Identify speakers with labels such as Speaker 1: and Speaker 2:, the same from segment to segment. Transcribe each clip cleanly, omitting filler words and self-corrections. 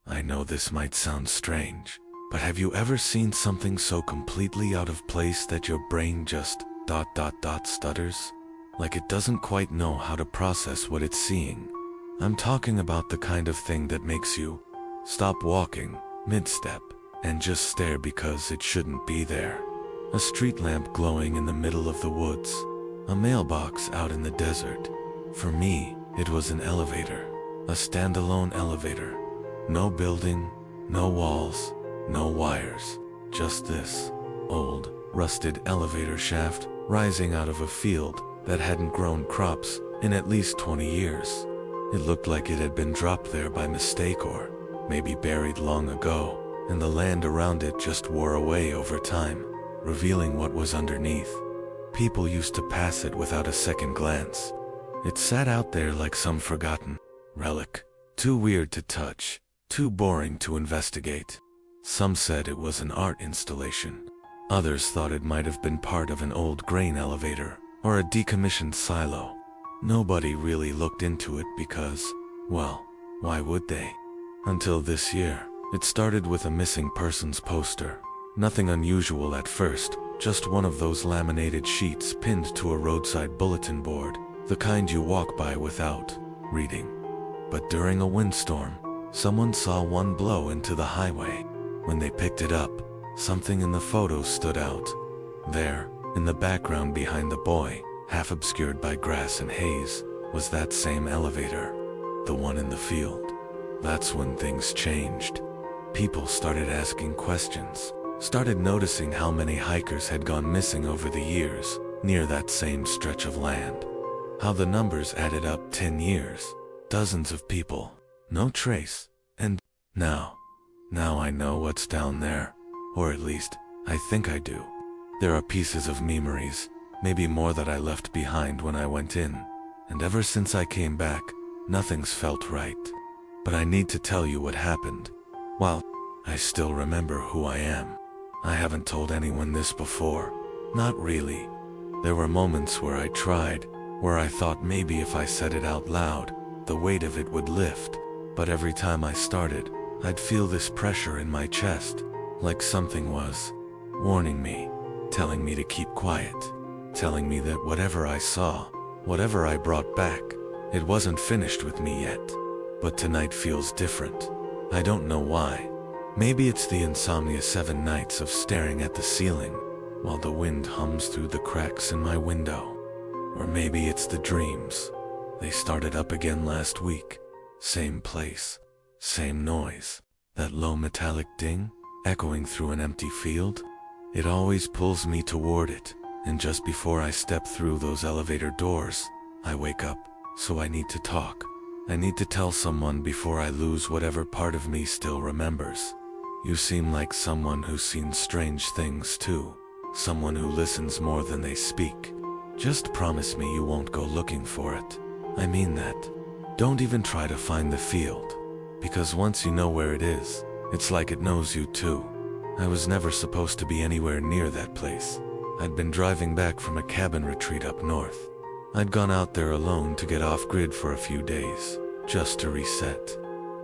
Speaker 1: I know this might sound strange, but have you ever seen something so completely out of place that your brain just ... stutters? Like it doesn't quite know how to process what it's seeing. I'm talking about the kind of thing that makes you stop walking mid-step and just stare because it shouldn't be there. A street lamp glowing in the middle of the woods. A mailbox out in the desert. For me, it was an elevator. A standalone elevator. No building, no walls, no wires. Just this old, rusted elevator shaft rising out of a field that hadn't grown crops in at least 20 years. It looked like it had been dropped there by mistake or maybe buried long ago, and the land around it just wore away over time, revealing what was underneath. People used to pass it without a second glance. It sat out there like some forgotten relic, too weird to touch, too boring to investigate. Some said it was an art installation. Others thought it might have been part of an old grain elevator or a decommissioned silo. Nobody really looked into it because, well, why would they? Until this year. It started with a missing persons poster. Nothing unusual at first, just one of those laminated sheets pinned to a roadside bulletin board, the kind you walk by without reading. But during a windstorm, someone saw one blow into the highway. When they picked it up, something in the photo stood out. There, in the background behind the boy, half obscured by grass and haze, was that same elevator, the one in the field. That's when things changed. People started asking questions, started noticing how many hikers had gone missing over the years near that same stretch of land. How the numbers added up 10 years, dozens of people, no trace, and now I know what's down there, or at least, I think I do. There are pieces of memories, maybe more that I left behind when I went in, and ever since I came back, nothing's felt right. But I need to tell you what happened. While I still remember who I am. I haven't told anyone this before. Not really. There were moments where I tried, where I thought maybe if I said it out loud, the weight of it would lift. But every time I started, I'd feel this pressure in my chest, like something was warning me, telling me to keep quiet, telling me that whatever I saw, whatever I brought back, it wasn't finished with me yet. But tonight feels different. I don't know why. Maybe it's the insomnia 7 nights of staring at the ceiling while the wind hums through the cracks in my window. Or maybe it's the dreams. They started up again last week. Same place, same noise. That low metallic ding, echoing through an empty field. It always pulls me toward it, and just before I step through those elevator doors, I wake up, so I need to talk. I need to tell someone before I lose whatever part of me still remembers. You seem like someone who's seen strange things too. Someone who listens more than they speak. Just promise me you won't go looking for it. I mean that. Don't even try to find the field. Because once you know where it is, it's like it knows you too. I was never supposed to be anywhere near that place. I'd been driving back from a cabin retreat up north. I'd gone out there alone to get off-grid for a few days, just to reset.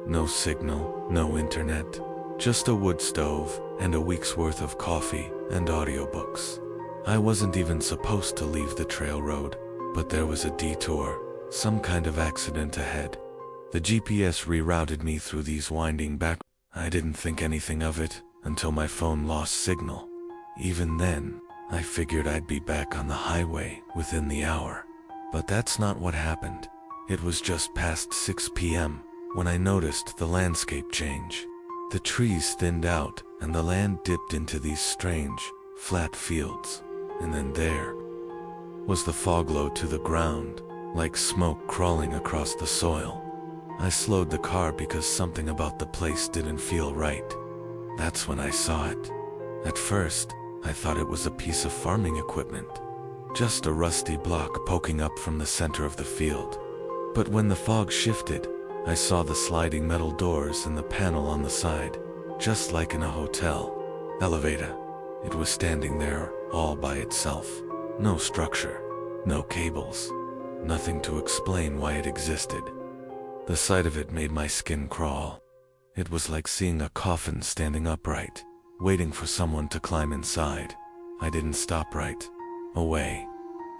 Speaker 1: No signal, no internet, just a wood stove and a week's worth of coffee and audiobooks. I wasn't even supposed to leave the trail road, but there was a detour, some kind of accident ahead. The GPS rerouted me through these winding back. I didn't think anything of it until my phone lost signal. Even then, I figured I'd be back on the highway within the hour. But that's not what happened. It was just past 6 p.m. when I noticed the landscape change. The trees thinned out and the land dipped into these strange, flat fields. And then there was the fog low to the ground, like smoke crawling across the soil. I slowed the car because something about the place didn't feel right. That's when I saw it. At first, I thought it was a piece of farming equipment. Just a rusty block poking up from the center of the field. But when the fog shifted, I saw the sliding metal doors and the panel on the side, just like in a hotel elevator. It was standing there all by itself. No structure, no cables, nothing to explain why it existed. The sight of it made my skin crawl. It was like seeing a coffin standing upright, waiting for someone to climb inside. I didn't stop right away.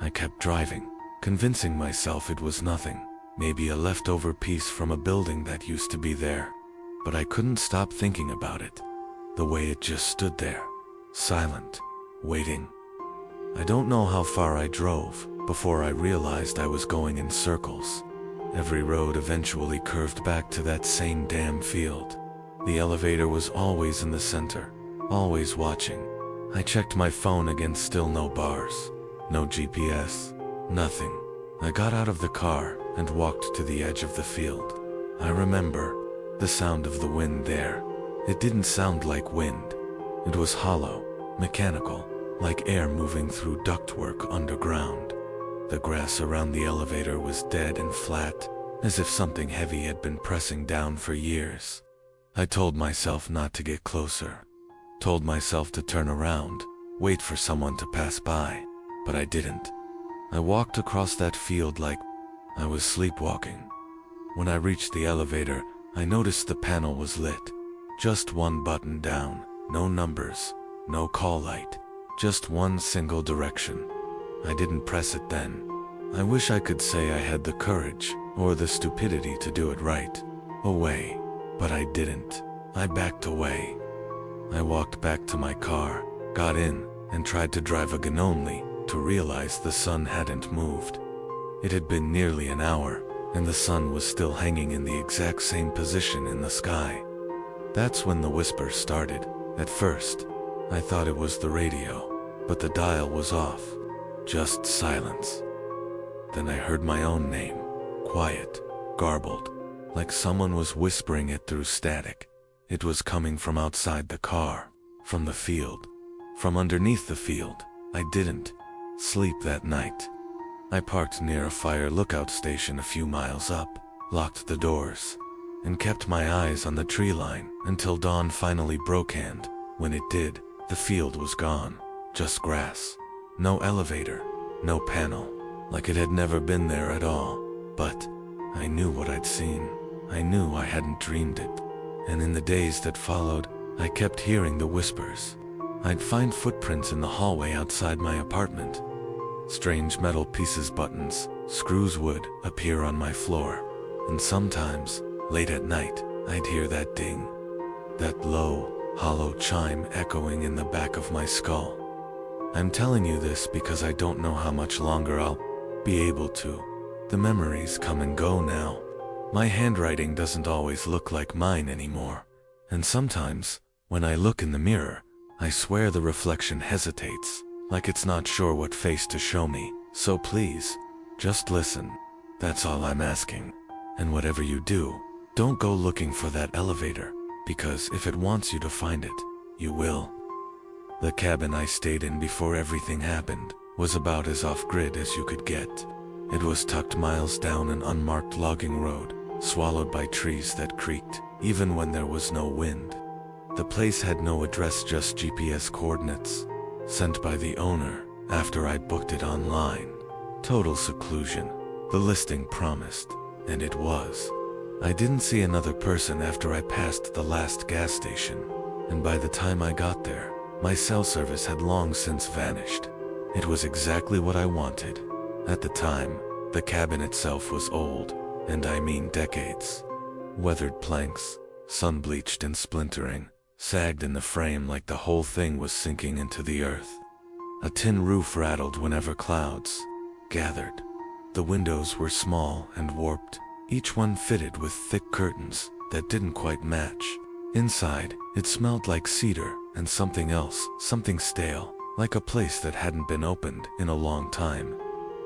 Speaker 1: I kept driving, convincing myself it was nothing, maybe a leftover piece from a building that used to be there. But I couldn't stop thinking about it, the way it just stood there, silent, waiting. I don't know how far I drove before I realized I was going in circles. Every road eventually curved back to that same damn field. The elevator was always in the center, always watching. I checked my phone again, still no bars, no GPS, nothing. I got out of the car and walked to the edge of the field. I remember the sound of the wind there. It didn't sound like wind. It was hollow, mechanical, like air moving through ductwork underground. The grass around the elevator was dead and flat, as if something heavy had been pressing down for years. I told myself not to get closer, told myself to turn around, wait for someone to pass by, but I didn't. I walked across that field like I was sleepwalking. When I reached the elevator, I noticed the panel was lit. Just one button down, no numbers, no call light, just one single direction. I didn't press it then. I wish I could say I had the courage or the stupidity to do it right away, but I didn't. I backed away. I walked back to my car, got in, and tried to drive again, only to realize the sun hadn't moved. It had been nearly an hour, and the sun was still hanging in the exact same position in the sky. That's when the whisper started. At first, I thought it was the radio, but the dial was off. Just silence. Then I heard my own name, quiet, garbled, like someone was whispering it through static. It was coming from outside the car, from the field, from underneath the field. I didn't sleep that night. I parked near a fire lookout station a few miles up, locked the doors, and kept my eyes on the tree line until dawn finally broke, and when it did, the field was gone. Just grass. No elevator, no panel, like it had never been there at all. But I knew what I'd seen. I knew I hadn't dreamed it. And in the days that followed, I kept hearing the whispers. I'd find footprints in the hallway outside my apartment. Strange metal pieces, buttons, screws would appear on my floor. And sometimes, late at night, I'd hear that ding, that low, hollow chime echoing in the back of my skull. I'm telling you this because I don't know how much longer I'll be able to. The memories come and go now. My handwriting doesn't always look like mine anymore. And sometimes, when I look in the mirror, I swear the reflection hesitates, like it's not sure what face to show me. So please, just listen. That's all I'm asking. And whatever you do, don't go looking for that elevator, because if it wants you to find it, you will. The cabin I stayed in before everything happened was about as off-grid as you could get. It was tucked miles down an unmarked logging road, swallowed by trees that creaked, even when there was no wind. The place had no address, just GPS coordinates, sent by the owner after I'd booked it online. Total seclusion, the listing promised, and it was. I didn't see another person after I passed the last gas station, and by the time I got there, my cell service had long since vanished. It was exactly what I wanted. At the time, the cabin itself was old, and I mean decades. Weathered planks, sun-bleached and splintering, sagged in the frame like the whole thing was sinking into the earth. A tin roof rattled whenever clouds gathered. The windows were small and warped, each one fitted with thick curtains that didn't quite match. Inside, it smelled like cedar and something else, something stale, like a place that hadn't been opened in a long time.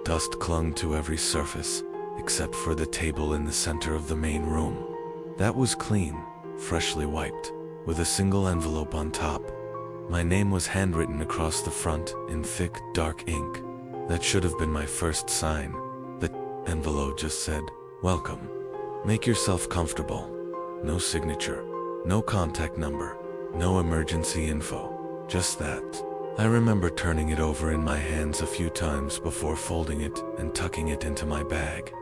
Speaker 1: Dust clung to every surface, except for the table in the center of the main room. That was clean, freshly wiped, with a single envelope on top. My name was handwritten across the front in thick, dark ink. That should have been my first sign. The envelope just said, "Welcome. Make yourself comfortable." No signature, no contact number, no emergency info, just that. I remember turning it over in my hands a few times before folding it and tucking it into my bag.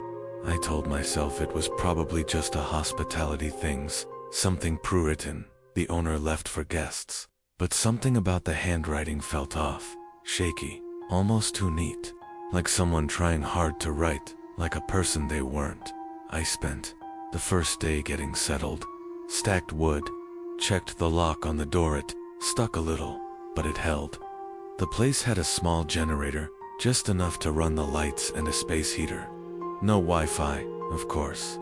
Speaker 1: I told myself it was probably just a hospitality things, something pre-written, the owner left for guests. But something about the handwriting felt off, shaky, almost too neat, like someone trying hard to write, like a person they weren't. I spent the first day getting settled, stacked wood, checked the lock on the door. It stuck a little, but it held. The place had a small generator, just enough to run the lights and a space heater. No Wi-Fi, of course.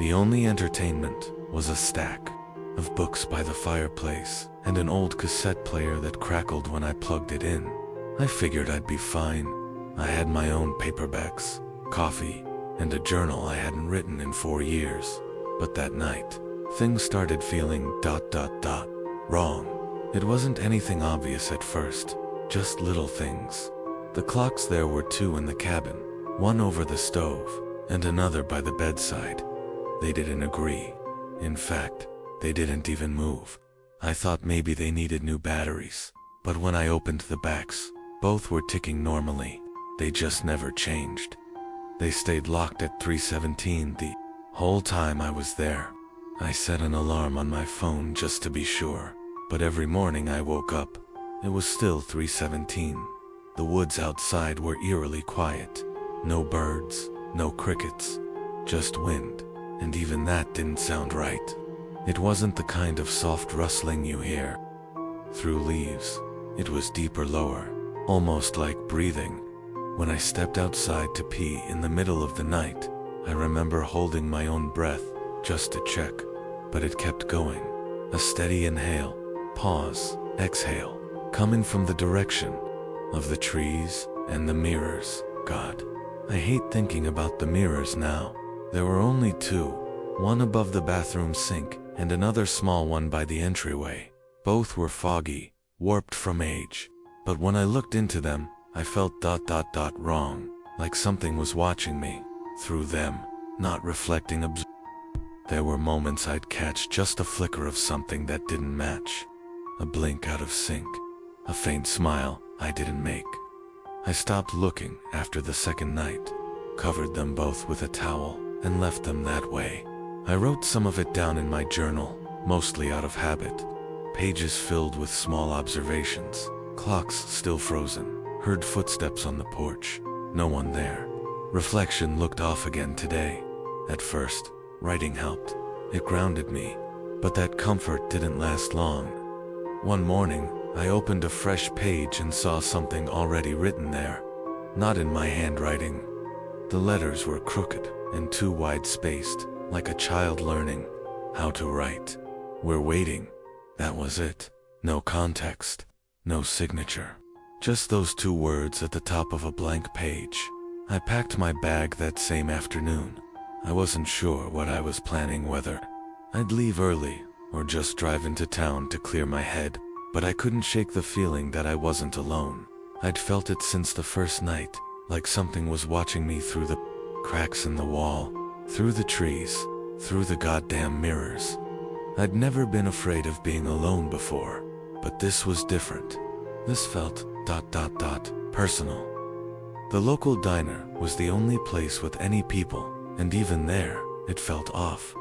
Speaker 1: The only entertainment was a stack of books by the fireplace and an old cassette player that crackled when I plugged it in. I figured I'd be fine. I had my own paperbacks, coffee, and a journal I hadn't written in 4 years. But that night, things started feeling wrong. It wasn't anything obvious at first, just little things. The clocks there were 2 in the cabin, one over the stove, and another by the bedside. They didn't agree. In fact, they didn't even move. I thought maybe they needed new batteries, but when I opened the backs, both were ticking normally. They just never changed. They stayed locked at 3:17 the whole time I was there. I set an alarm on my phone just to be sure, but every morning I woke up, it was still 3:17. The woods outside were eerily quiet. No birds, no crickets, just wind, and even that didn't sound right. It wasn't the kind of soft rustling you hear through leaves. It was deeper, lower, almost like breathing. When I stepped outside to pee in the middle of the night, I remember holding my own breath just to check, but it kept going. A steady inhale, pause, exhale, coming from the direction of the trees and the mirrors. God, I hate thinking about the mirrors now. There were only 2, one above the bathroom sink and another small one by the entryway. Both were foggy, warped from age, but when I looked into them, I felt wrong, like something was watching me through them, not reflecting. There were moments I'd catch just a flicker of something that didn't match, a blink out of sync, a faint smile I didn't make. I stopped looking after the second night, covered them both with a towel, and left them that way. I wrote some of it down in my journal, mostly out of habit. Pages filled with small observations, clocks still frozen, heard footsteps on the porch, no one there. Reflection looked off again today. At first, writing helped. It grounded me, but that comfort didn't last long. One morning, I opened a fresh page and saw something already written there. Not in my handwriting. The letters were crooked and too wide-spaced, like a child learning how to write. "We're waiting." That was it. No context, no signature. Just those 2 words at the top of a blank page. I packed my bag that same afternoon. I wasn't sure what I was planning, whether I'd leave early or just drive into town to clear my head, but I couldn't shake the feeling that I wasn't alone. I'd felt it since the first night, like something was watching me through the cracks in the wall, through the trees, through the goddamn mirrors. I'd never been afraid of being alone before, but this was different. This felt personal. The local diner was the only place with any people, and even there, it felt off.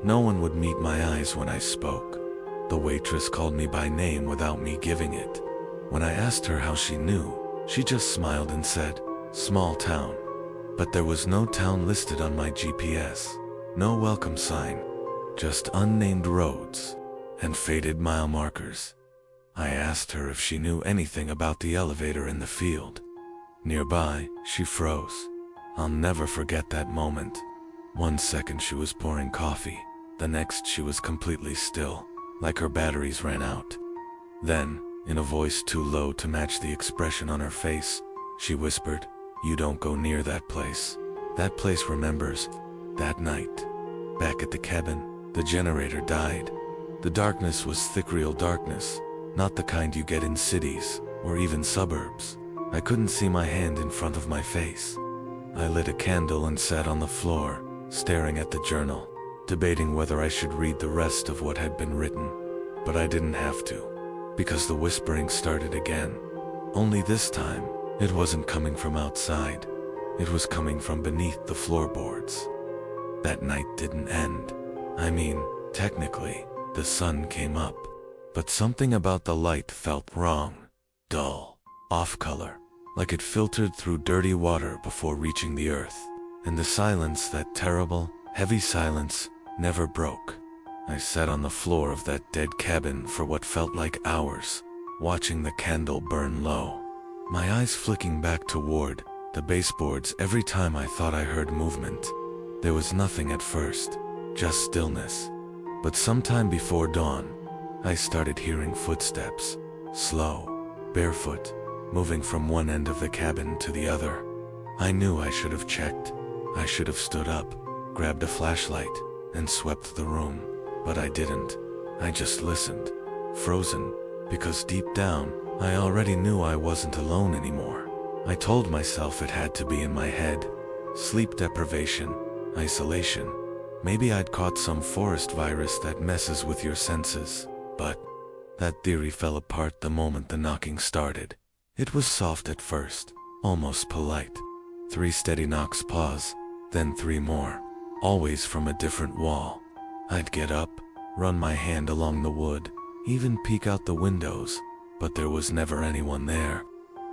Speaker 1: No one would meet my eyes when I spoke. The waitress called me by name without me giving it. When I asked her how she knew, she just smiled and said, "Small town." But there was no town listed on my GPS, no welcome sign, just unnamed roads and faded mile markers. I asked her if she knew anything about the elevator in the field nearby. She froze. I'll never forget that moment. One second she was pouring coffee, the next she was completely still, like her batteries ran out. Then, in a voice too low to match the expression on her face, she whispered, "You don't go near that place. That place remembers that night. Back at the cabin, the generator died. The darkness was thick, real darkness, not the kind you get in cities or even suburbs. I couldn't see my hand in front of my face. I lit a candle and sat on the floor, staring at the journal, debating whether I should read the rest of what had been written. But I didn't have to, because the whispering started again. Only this time, it wasn't coming from outside. It was coming from beneath the floorboards. That night didn't end. I mean, Technically, the sun came up, but something about the light felt wrong. Dull, off-color, like it filtered through dirty water before reaching the earth. And the silence, that terrible, heavy silence, never broke. I sat on the floor of that dead cabin for what felt like hours, watching the candle burn low, my eyes flicking back toward the baseboards every time I thought I heard movement. There was nothing at first, just stillness. But sometime before dawn, I started hearing footsteps, slow, barefoot, moving from one end of the cabin to the other. I knew I should have checked. I should have stood up, grabbed a flashlight, and swept the room. But I didn't. I just listened, frozen, because deep down, I already knew I wasn't alone anymore. I told myself it had to be in my head. Sleep deprivation, isolation. Maybe I'd caught some forest virus that messes with your senses. But that theory fell apart the moment the knocking started. It was soft at first, almost polite. 3 steady knocks, pause, then 3 more, always from a different wall. I'd get up, run my hand along the wood, even peek out the windows, but there was never anyone there.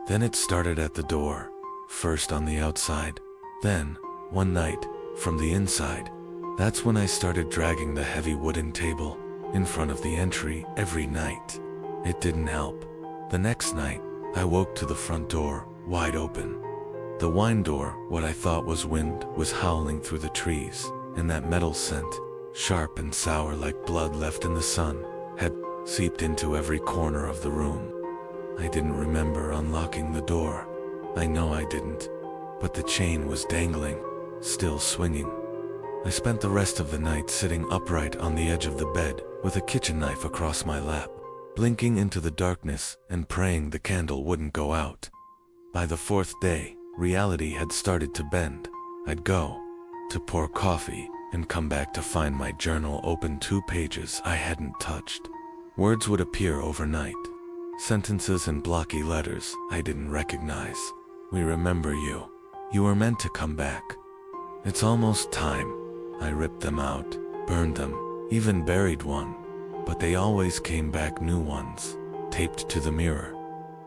Speaker 1: Then it started at the door, first on the outside, then, one night, from the inside. That's when I started dragging the heavy wooden table in front of the entry every night. It didn't help. The next night, I woke to the front door, wide open. The wine door, what I thought was wind, was howling through the trees, and that metal scent, sharp and sour like blood left in the sun, had seeped into every corner of the room. I didn't remember unlocking the door. I know I didn't. But the chain was dangling, still swinging. I spent the rest of the night sitting upright on the edge of the bed with a kitchen knife across my lap, blinking into the darkness and praying the candle wouldn't go out. By the 4th day, reality had started to bend. I'd go to pour coffee and come back to find my journal open 2 pages I hadn't touched. Words would appear overnight, sentences and blocky letters I didn't recognize. We remember you. You were meant to come back. It's almost time. I ripped them out, burned them, even buried one. But they always came back, new ones, taped to the mirror,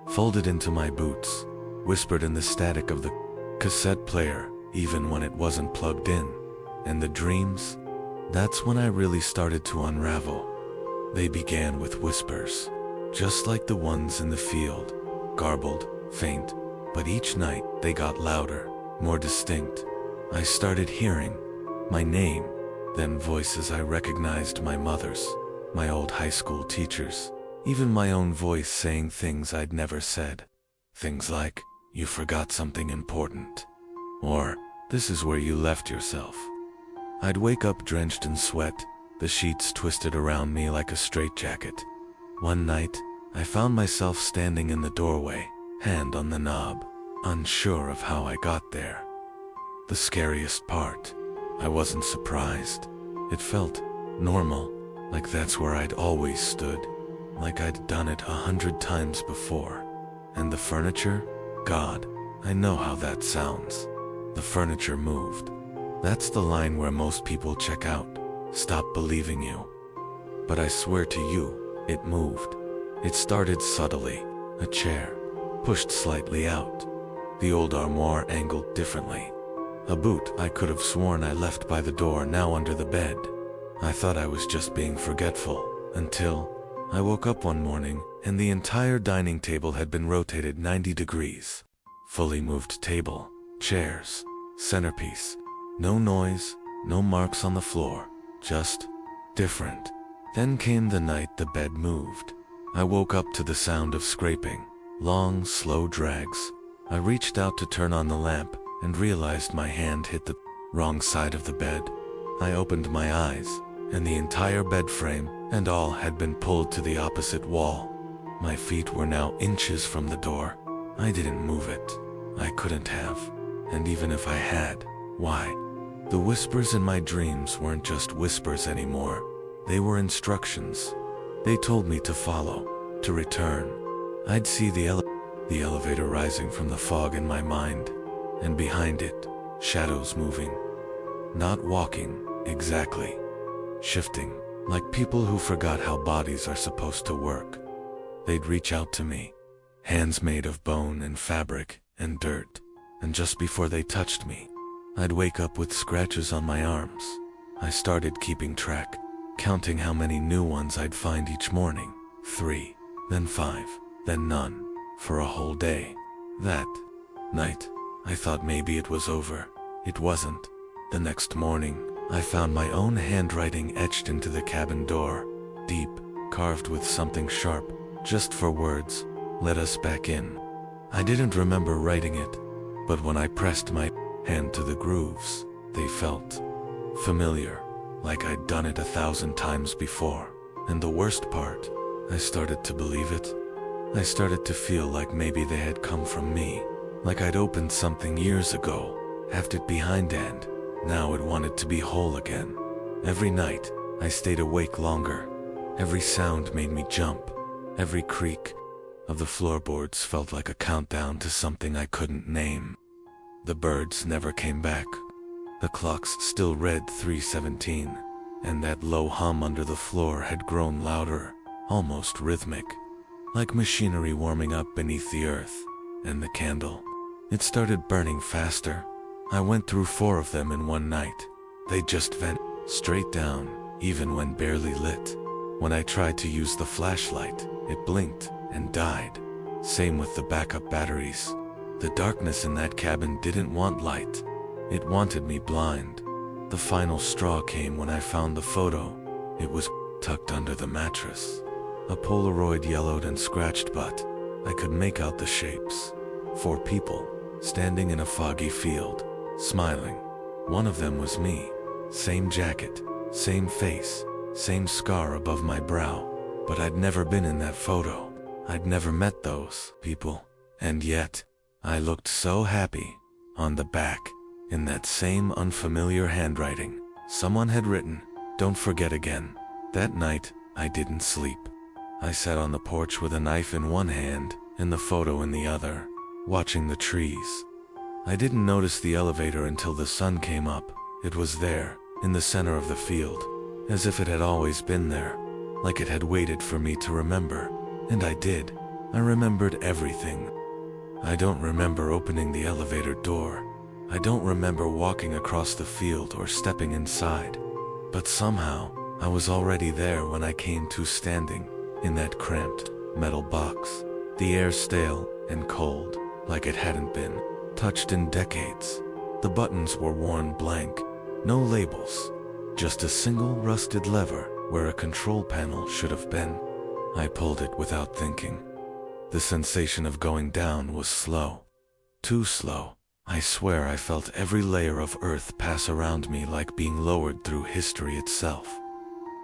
Speaker 1: folded into my boots, whispered in the static of the cassette player, even when it wasn't plugged in. And the dreams? That's when I really started to unravel. They began with whispers, just like the ones in the field, garbled, faint, but each night they got louder, more distinct. I started hearing my name, then voices I recognized, my mother's, my old high school teachers, even my own voice saying things I'd never said. Things like, "You forgot something important," or "This is where you left yourself." I'd wake up drenched in sweat, the sheets twisted around me like a straitjacket. One night, I found myself standing in the doorway, hand on the knob, unsure of how I got there. The scariest part, I wasn't surprised. It felt normal, like that's where I'd always stood, like I'd done it 100 times before. And the furniture? God, I know how that sounds. The furniture moved. That's the line where most people check out, stop believing you. But I swear to you, it moved. It started subtly, a chair, pushed slightly out. The old armoire angled differently. A boot I could have sworn I left by the door now under the bed. I thought I was just being forgetful, until I woke up one morning and the entire dining table had been rotated 90 degrees. Fully moved table, chairs, centerpiece. No noise, no marks on the floor, just different. Then came the night the bed moved. I woke up to the sound of scraping, long, slow drags. I reached out to turn on the lamp and realized my hand hit the wrong side of the bed. I opened my eyes, and the entire bed frame and all had been pulled to the opposite wall. My feet were now inches from the door. I didn't move it. I couldn't have. And even if I had, why? The whispers in my dreams weren't just whispers anymore. They were instructions. They told me to follow, to return. I'd see the elevator rising from the fog in my mind, and behind it, shadows moving. Not walking, exactly. Shifting, like people who forgot how bodies are supposed to work. They'd reach out to me, hands made of bone and fabric and dirt, and just before they touched me, I'd wake up with scratches on my arms. I started keeping track, counting how many new ones I'd find each morning. 3, then 5, then none, for a whole day. That night, I thought maybe it was over. It wasn't. The next morning, I found my own handwriting etched into the cabin door, deep, carved with something sharp, just for words, "Let us back in." I didn't remember writing it, but when I pressed my hand to the grooves, they felt familiar, like I'd done it 1,000 times before. And the worst part, I started to believe it. I started to feel like maybe they had come from me, like I'd opened something years ago, left it behind, and now it wanted to be whole again. Every night, I stayed awake longer. Every sound made me jump. Every creak of the floorboards felt like a countdown to something I couldn't name. The birds never came back. The clocks still read 3:17, and that low hum under the floor had grown louder, almost rhythmic, like machinery warming up beneath the earth. And the candle, it started burning faster. I went through 4 of them in one night. They just went straight down, even when barely lit. When I tried to use the flashlight, it blinked and died. Same with the backup batteries. The darkness in that cabin didn't want light. It wanted me blind. The final straw came when I found the photo. It was tucked under the mattress. A Polaroid, yellowed and scratched, but I could make out the shapes. 4 people, standing in a foggy field, smiling. One of them was me. Same jacket, same face, same scar above my brow. But I'd never been in that photo. I'd never met those people. And yet, I looked so happy. On the back, in that same unfamiliar handwriting, someone had written, "Don't forget again." That night, I didn't sleep. I sat on the porch with a knife in one hand and the photo in the other, watching the trees. I didn't notice the elevator until the sun came up. It was there, in the center of the field, as if it had always been there, like it had waited for me to remember. And I did. I remembered everything. I don't remember opening the elevator door. I don't remember walking across the field or stepping inside. But somehow, I was already there when I came to, standing in that cramped metal box. The air stale and cold, like it hadn't been touched in decades. The buttons were worn blank, no labels, just a single rusted lever where a control panel should have been. I pulled it without thinking. The sensation of going down was slow. Too slow. I swear I felt every layer of earth pass around me, like being lowered through history itself.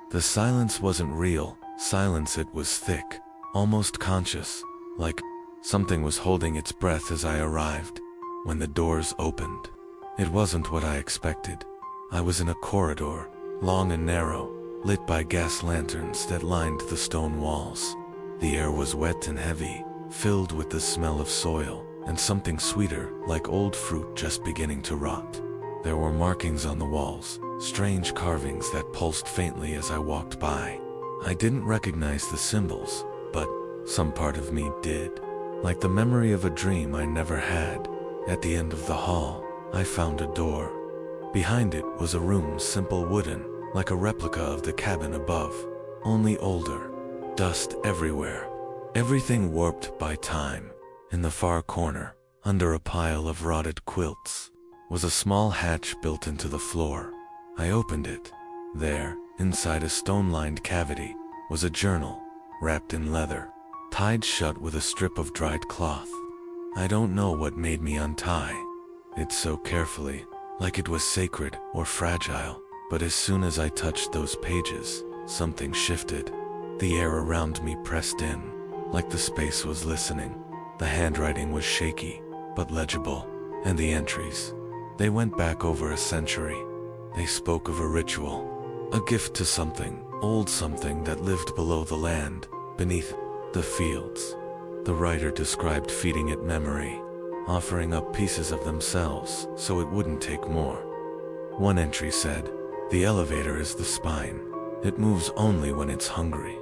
Speaker 1: The silence wasn't real silence, it was thick, almost conscious, like something was holding its breath as I arrived. When the doors opened, it wasn't what I expected. I was in a corridor, long and narrow, lit by gas lanterns that lined the stone walls. The air was wet and heavy, filled with the smell of soil, and something sweeter, like old fruit just beginning to rot. There were markings on the walls, strange carvings that pulsed faintly as I walked by. I didn't recognize the symbols, but some part of me did. Like the memory of a dream I never had. At the end of the hall, I found a door. Behind it was a room, simple wooden, like a replica of the cabin above, only older. Dust everywhere. Everything warped by time. In the far corner, under a pile of rotted quilts, was a small hatch built into the floor. I opened it. There, inside a stone-lined cavity, was a journal, wrapped in leather, tied shut with a strip of dried cloth. I don't know what made me untie it so carefully, like it was sacred or fragile, but as soon as I touched those pages, something shifted. The air around me pressed in, like the space was listening. The handwriting was shaky, but legible, and the entries, they went back over a century. They spoke of a ritual, a gift to something, old something that lived below the land, beneath the fields. The writer described feeding it memory, offering up pieces of themselves so it wouldn't take more. One entry said, "The elevator is the spine. It moves only when it's hungry.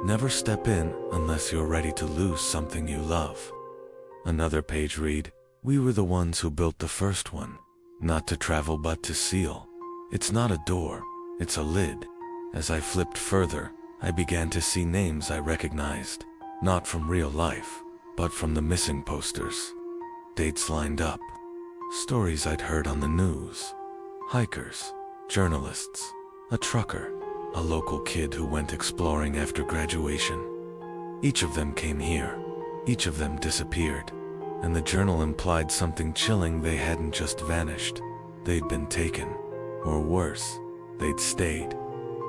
Speaker 1: Never step in unless you're ready to lose something you love. Another page read, "We were the ones who built the first one. Not to travel but to seal. It's not a door, it's a lid." As I flipped further, I began to see names I recognized, not from real life, but from the missing posters. Dates lined up. Stories I'd heard on the news. Hikers, journalists, a trucker, a local kid who went exploring after graduation. Each of them came here. Each of them disappeared. And the journal implied something chilling: they hadn't just vanished. They'd been taken. Or worse, they'd stayed.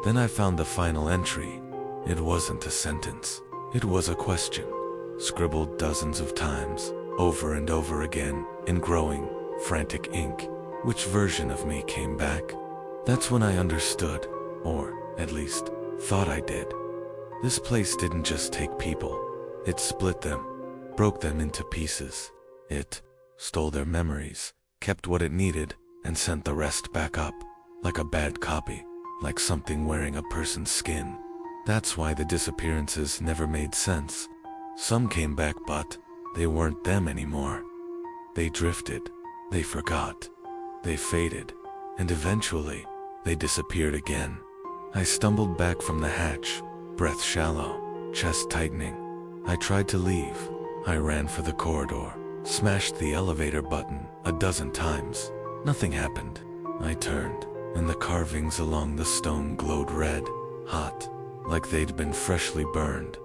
Speaker 1: Then I found the final entry. It wasn't a sentence. It was a question, scribbled dozens of times, over and over again, in growing, frantic ink. Which version of me came back? That's when I understood, or at least thought I did. This place didn't just take people. It split them, broke them into pieces. It stole their memories, kept what it needed, and sent the rest back up, like a bad copy, like something wearing a person's skin. That's why the disappearances never made sense. Some came back, but they weren't them anymore. They drifted, they forgot, they faded, and eventually, they disappeared again. I stumbled back from the hatch, breath shallow, chest tightening. I tried to leave. I ran for the corridor, smashed the elevator button a dozen times. Nothing happened. I turned, and the carvings along the stone glowed red, hot, like they'd been freshly burned.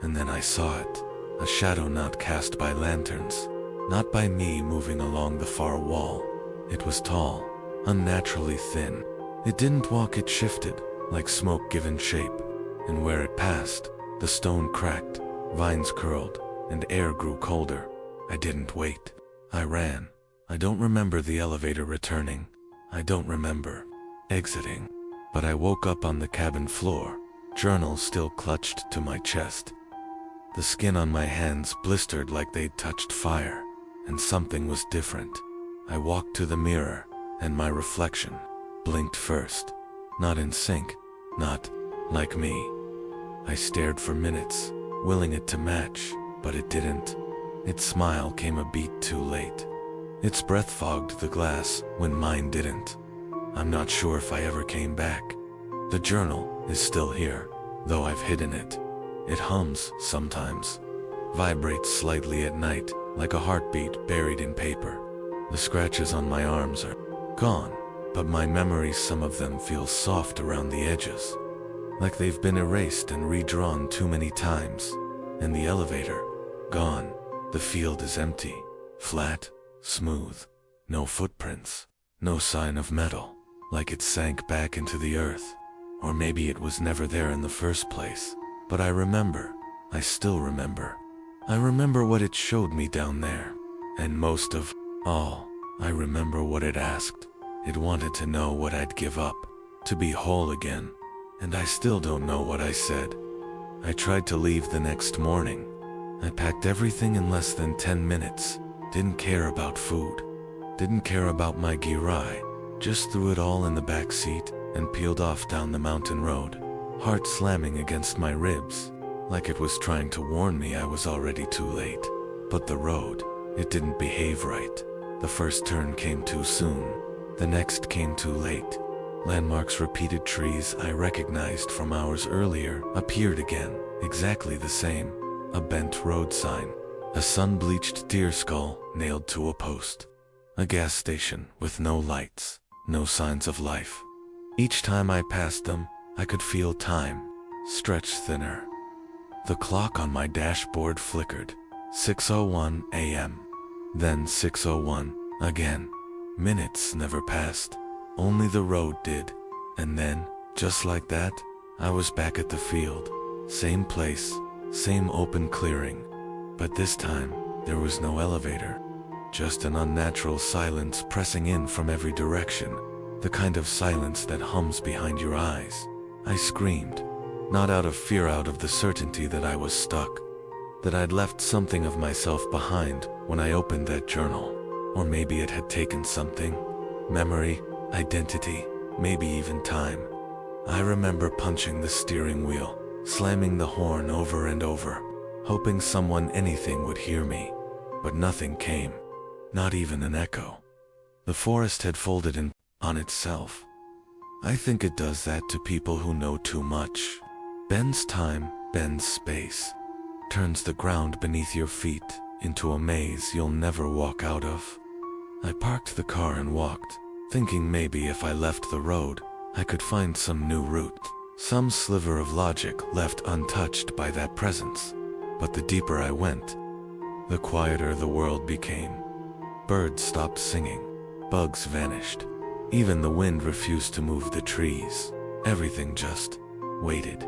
Speaker 1: And then I saw it, a shadow not cast by lanterns, not by me moving along the far wall. It was tall, unnaturally thin. It didn't walk, it shifted, like smoke given shape. And where it passed, the stone cracked, vines curled, and air grew colder. I didn't wait. I ran. I don't remember the elevator returning. I don't remember exiting. But I woke up on the cabin floor, journal still clutched to my chest. The skin on my hands blistered like they'd touched fire, and something was different. I walked to the mirror, and my reflection blinked first. Not in sync, not like me. I stared for minutes, willing it to match, but it didn't. Its smile came a beat too late. Its breath fogged the glass when mine didn't. I'm not sure if I ever came back. The journal is still here, though I've hidden it. It hums sometimes, vibrates slightly at night, like a heartbeat buried in paper. The scratches on my arms are gone, but my memories, some of them feel soft around the edges, like they've been erased and redrawn too many times. And the elevator, gone. The field is empty, flat, smooth, no footprints, no sign of metal, like it sank back into the earth. Or maybe it was never there in the first place. But I remember, I still remember. I remember what it showed me down there. And most of all, I remember what it asked. It wanted to know what I'd give up, to be whole again. And I still don't know what I said. I tried to leave the next morning. I packed everything in less than 10 minutes. Didn't care about food. Didn't care about my girai. Just threw it all in the back seat and peeled off down the mountain road. Heart slamming against my ribs, like it was trying to warn me I was already too late. But the road, it didn't behave right. The first turn came too soon. The next came too late. Landmarks, repeated trees I recognized from hours earlier appeared again, exactly the same. A bent road sign. A sun-bleached deer skull nailed to a post. A gas station with no lights, no signs of life. Each time I passed them, I could feel time stretch thinner. The clock on my dashboard flickered. 6:01 a.m. Then 6:01 again. Minutes never passed. Only the road did. And then, just like that, I was back at the field. Same place, same open clearing. But this time, there was no elevator. Just an unnatural silence pressing in from every direction. The kind of silence that hums behind your eyes. I screamed. Not out of fear, out of the certainty that I was stuck. That I'd left something of myself behind when I opened that journal. Or maybe it had taken something. Memory, identity, maybe even time. I remember punching the steering wheel, slamming the horn over and over, hoping anything would hear me. But nothing came, not even an echo. The forest had folded in on itself. I think it does that to people who know too much. Bends time, bends space, turns the ground beneath your feet into a maze you'll never walk out of. I parked the car and walked, thinking maybe if I left the road, I could find some new route, some sliver of logic left untouched by that presence. But the deeper I went, the quieter the world became. Birds stopped singing, bugs vanished. Even the wind refused to move the trees. Everything just waited.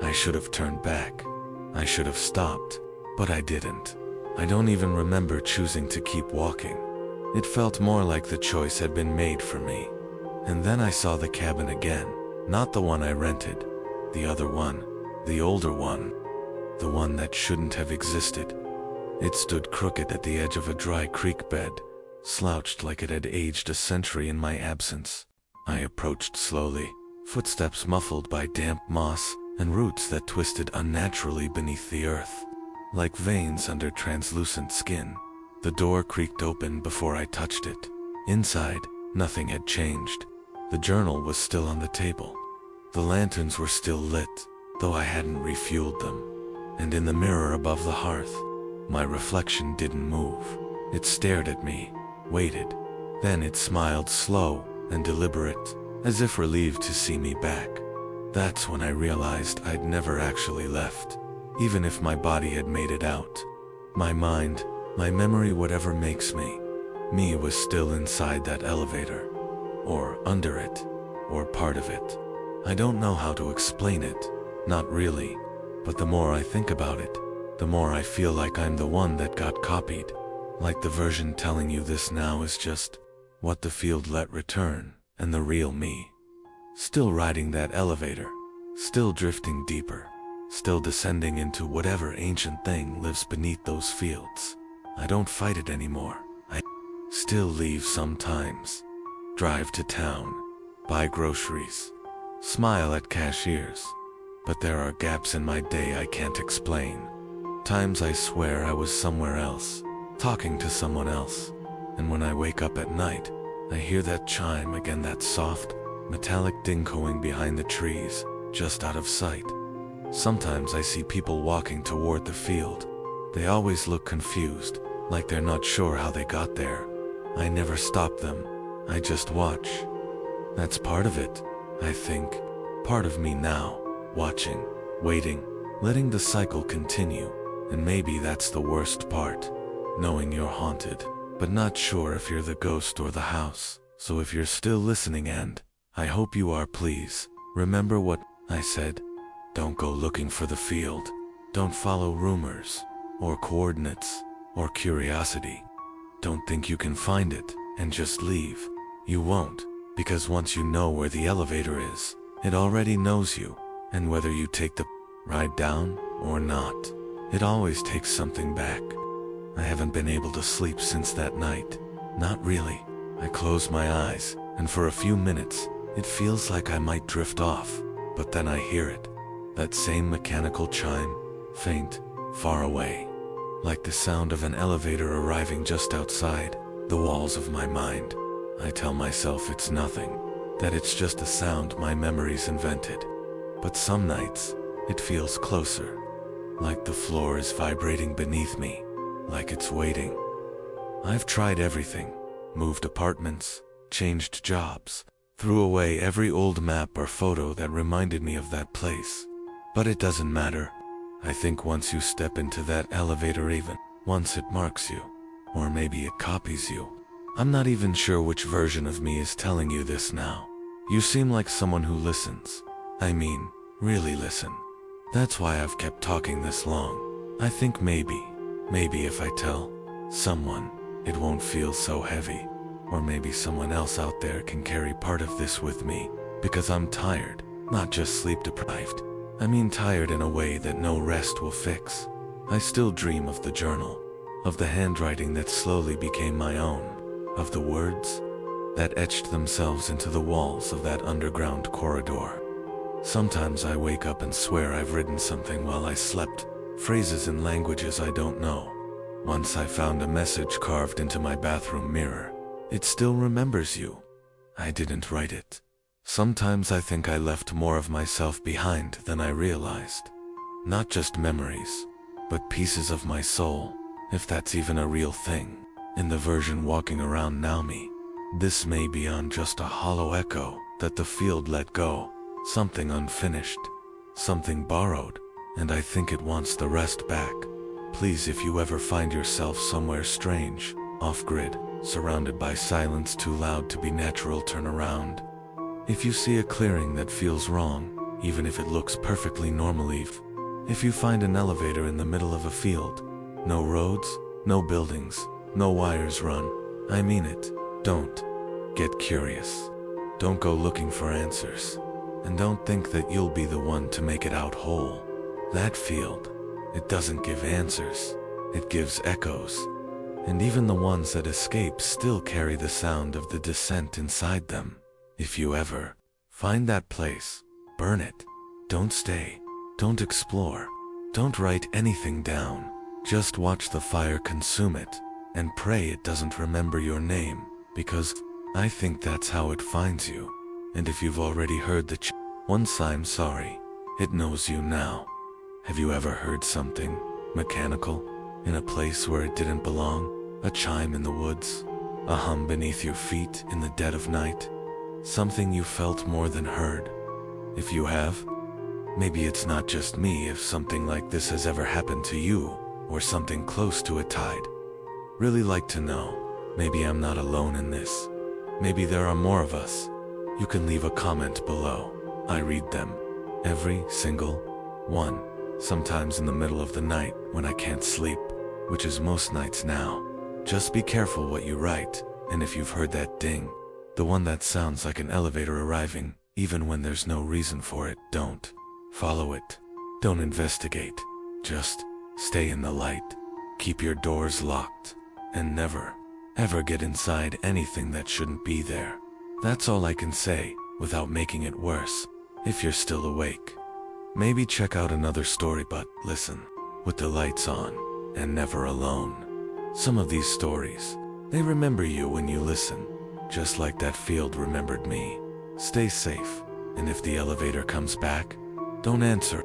Speaker 1: I should have turned back. I should have stopped, but I didn't. I don't even remember choosing to keep walking. It felt more like the choice had been made for me. And then I saw the cabin again. Not the one I rented. The other one. The older one. The one that shouldn't have existed. It stood crooked at the edge of a dry creek bed, slouched like it had aged a century in my absence. I approached slowly, footsteps muffled by damp moss and roots that twisted unnaturally beneath the earth, like veins under translucent skin. The door creaked open before I touched it. Inside, nothing had changed. The journal was still on the table. The lanterns were still lit, though I hadn't refueled them. And in the mirror above the hearth, my reflection didn't move. It stared at me, waited. Then it smiled slow and deliberate, as if relieved to see me back. That's when I realized I'd never actually left, even if my body had made it out. My mind, my memory, whatever makes me was still inside that elevator, or under it, or part of it. I don't know how to explain it, not really, but the more I think about it, the more I feel like I'm the one that got copied. Like the version telling you this now is just what the field let return, and the real me. Still riding that elevator, still drifting deeper, still descending into whatever ancient thing lives beneath those fields. I don't fight it anymore. I still leave sometimes, drive to town, buy groceries, smile at cashiers, but there are gaps in my day I can't explain. Times I swear I was somewhere else, talking to someone else, and when I wake up at night, I hear that chime again, that soft, metallic ding-coing behind the trees, just out of sight. Sometimes I see people walking toward the field. They always look confused, like they're not sure how they got there. I never stop them, I just watch. That's part of it, I think. Part of me now, watching, waiting, letting the cycle continue. And maybe that's the worst part, knowing you're haunted, but not sure if you're the ghost or the house. So if you're still listening, and I hope you are, please remember what I said. Don't go looking for the field. Don't follow rumors, or coordinates, or curiosity. Don't think you can find it, and just leave. You won't, because once you know where the elevator is, it already knows you, and whether you take the ride down or not, it always takes something back. I haven't been able to sleep since that night. Not really. I close my eyes, and for a few minutes, it feels like I might drift off, but then I hear it. That same mechanical chime, faint, far away, like the sound of an elevator arriving just outside the walls of my mind. I tell myself it's nothing, that it's just a sound my memories invented. But some nights, it feels closer, like the floor is vibrating beneath me, like it's waiting. I've tried everything, moved apartments, changed jobs, threw away every old map or photo that reminded me of that place. But it doesn't matter. I think once you step into that elevator, even once it marks you, or maybe it copies you. I'm not even sure which version of me is telling you this now. You seem like someone who listens. I mean, really listen. That's why I've kept talking this long. I think maybe if I tell someone, it won't feel so heavy. Or maybe someone else out there can carry part of this with me, because I'm tired, not just sleep deprived. I mean tired in a way that no rest will fix. I still dream of the journal, of the handwriting that slowly became my own, of the words that etched themselves into the walls of that underground corridor. Sometimes I wake up and swear I've written something while I slept, phrases in languages I don't know. Once I found a message carved into my bathroom mirror. It still remembers you. I didn't write it. Sometimes I think I left more of myself behind than I realized. Not just memories, but pieces of my soul, if that's even a real thing. In the version walking around now me, this may be on just a hollow echo that the field let go, something unfinished, something borrowed, and I think it wants the rest back. Please, if you ever find yourself somewhere strange, off-grid, surrounded by silence too loud to be natural, turn around. If you see a clearing that feels wrong, even if it looks perfectly normal, if you find an elevator in the middle of a field, no roads, no buildings, no wires run, I mean it, don't. Get curious. Don't go looking for answers. And don't think that you'll be the one to make it out whole. That field, it doesn't give answers, it gives echoes. And even the ones that escape still carry the sound of the descent inside them. If you ever find that place, burn it. Don't stay. Don't explore. Don't write anything down. Just watch the fire consume it, and pray it doesn't remember your name, because I think that's how it finds you. And if you've already heard the once, I'm sorry, it knows you now. Have you ever heard something mechanical in a place where it didn't belong? A chime in the woods? A hum beneath your feet in the dead of night? Something you felt more than heard? If you have, maybe it's not just me. If something like this has ever happened to you, or something close to it, I'd really like to know. Maybe I'm not alone in this. Maybe there are more of us. You can leave a comment below. I read them. Every single one. Sometimes in the middle of the night when I can't sleep, which is most nights now. Just be careful what you write, and if you've heard that ding, the one that sounds like an elevator arriving, even when there's no reason for it, don't follow it. Don't investigate. Just stay in the light. Keep your doors locked, and never, ever get inside anything that shouldn't be there. That's all I can say, without making it worse. If you're still awake, maybe check out another story, but listen, with the lights on, and never alone. Some of these stories, they remember you when you listen, just like that field remembered me. Stay safe, and if the elevator comes back, don't answer it.